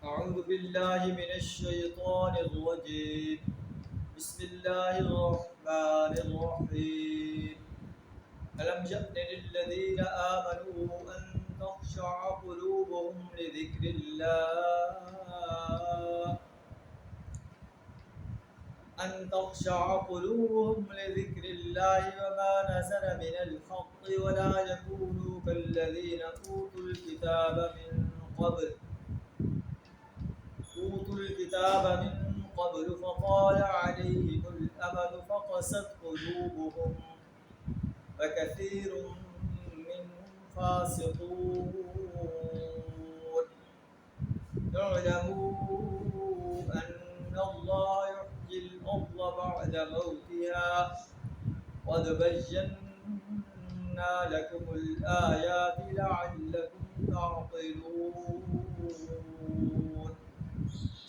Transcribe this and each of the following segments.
أعوذ بالله من الشيطان الرجيم. بسم الله الرحمن الرحيم. ألم يأن للذين آمنوا أن تخشع قلوبهم لذكر الله وما نزل من الحق ولا يكونوا كالذين أوتوا الكتاب من قبل فطال عليهم الأمد فقست قلوبهم وكثير منهم فاسقون. اعلموا أن الله يحيي الأرض بعد موتها قد بينا لكم الآيات لعلكم تعقلون.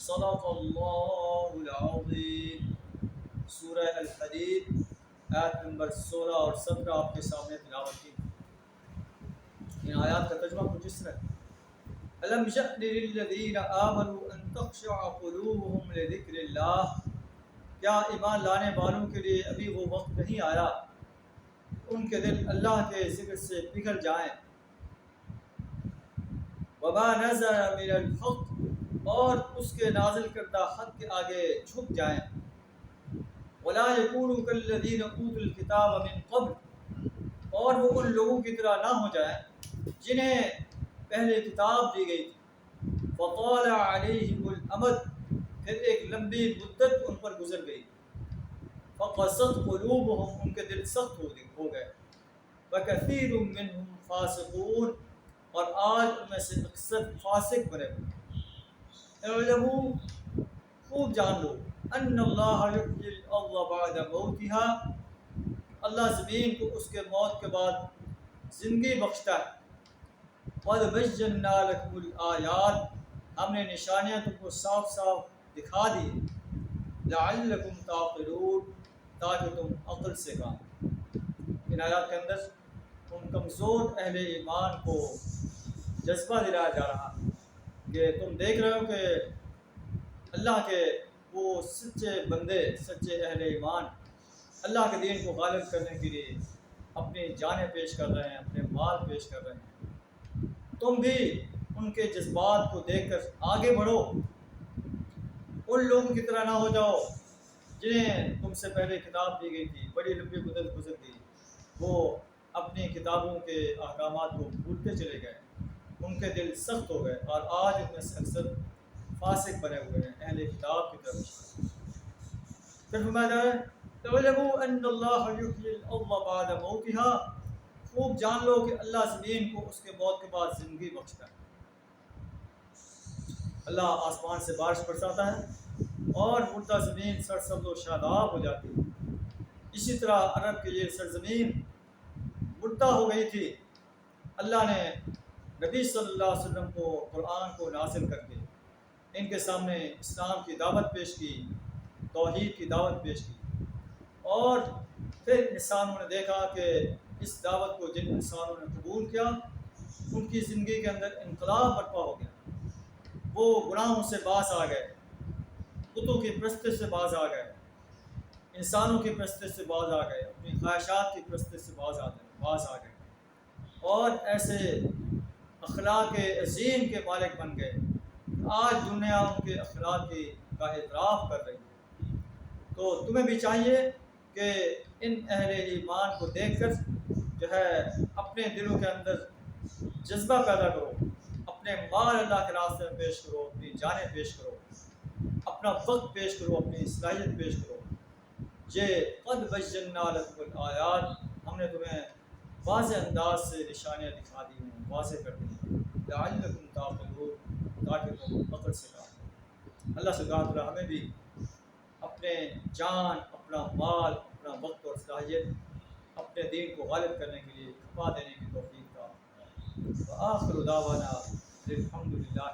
صدق اللہ العظیم. سورہ الحدید آیت نمبر 16 اور 17 آپ کے سامنے تلاوت کی. ان آیات کا ترجمہ کچھ اس طرح: الم یأن للذین آمنوا ان تخشع قلوبهم لذکر اللہ. کیا ایمان لانے والوں کے لیے ابھی وہ وقت نہیں آیا ان کے دل اللہ کے ذکر سے پگھل جائیں. وما نزل من الحق، اور اس کے نازل کردہ حق کے آگے جھک جائیں. ولا يكونوا كالذين اوتوا الكتاب من قبل، اور وہ ان لوگوں کی طرح نہ ہو جائیں جنہیں پہلے کتاب دی گئی تھی. فطال عليهم الامد، پھر ایک لمبی مدت ان پر گزر گئی. فقست قلوبهم، ان کے دل سخت ہو گئے. وكثير منهم فاسقون، اور آج ان میں سے اکثر فاسق بنے ہوئے. اعلموا، خوب جان لو، ان اللہ یحیی الارض بعد موتها، اللہ زمین کو اس کے موت کے بعد زندگی بخشتا ہے. قد بینا لکم الآیات، ہم نے نشانیاں تم کو صاف صاف دکھا دی. لعلکم تعقلون، تاکہ تم عقل سے کام. ان آیات کے اندر ان کمزور اہل ایمان کو جذبہ دلایا جا رہا کہ تم دیکھ رہے ہو کہ اللہ کے وہ سچے بندے، سچے اہل ایمان اللہ کے دین کو غالب کرنے کے لیے اپنی جانیں پیش کر رہے ہیں، اپنے مال پیش کر رہے ہیں. تم بھی ان کے جذبات کو دیکھ کر آگے بڑھو. ان لوگوں کی طرح نہ ہو جاؤ جنہیں تم سے پہلے کتاب دی گئی تھی، بڑی لمبی مدت گزر گئی، وہ اپنی کتابوں کے احکامات کو بھولتے چلے گئے، ان کے دل سخت ہو گئے، اور آج ان میں سے اکثر فاسق بنے ہوئے ہیں اہل کتاب کی طرف. پھر فرمایا جا رہا ہے: اعلموا ان اللہ یحیی الارض بعد موتها، خوب جان لو کہ اللہ زمین کو اس کے موت کے بعد زندگی بخشتا ہے. اللہ آسمان سے بارش برساتا ہے اور مردہ زمین سرسبز و شاداب ہو جاتی ہے. اسی طرح عرب کے یہ سرزمین مردہ ہو گئی تھی. اللہ نے نبی صلی اللہ علیہ وسلم کو قرآن کو نازل کر کے ان کے سامنے اسلام کی دعوت پیش کی، توحید کی دعوت پیش کی. اور پھر انسانوں نے دیکھا کہ اس دعوت کو جن انسانوں نے قبول کیا ان کی زندگی کے اندر انقلاب برپا ہو گیا. وہ گناہوں سے باز آ گئے، بتوں کی پرستش سے باز آ گئے، انسانوں کی پرستش سے باز آ گئے، اپنی خواہشات کی پرستش سے باز آ گئے، اور ایسے اخلاق عظیم کے مالک بن گئے. آج دنیا ان کے اخلاق کا اعتراف کر رہی ہے. تو تمہیں بھی چاہیے کہ ان اہل ایمان کو دیکھ کر جو ہے اپنے دلوں کے اندر جذبہ پیدا کرو، اپنے مال اللہ کے راستے میں پیش کرو، اپنی جانیں پیش کرو، اپنا وقت پیش کرو، اپنی صلاحیت پیش کرو. یہ قد بینا لکم الآیات، ہم نے تمہیں واضح انداز سے نشانیاں دکھا دی ہیں، واضح کر دی ہیں. لعلکم تعقلون، تاکہ تم عقل سے کام. اللہ سبحانہ وتعالی ہمیں بھی اپنے جان، اپنا مال، اپنا وقت اور صلاحیت اپنے دین کو غالب کرنے کے لیے کھپا دینے کی توفیق کا. وآخر دعوانا الحمدللہ.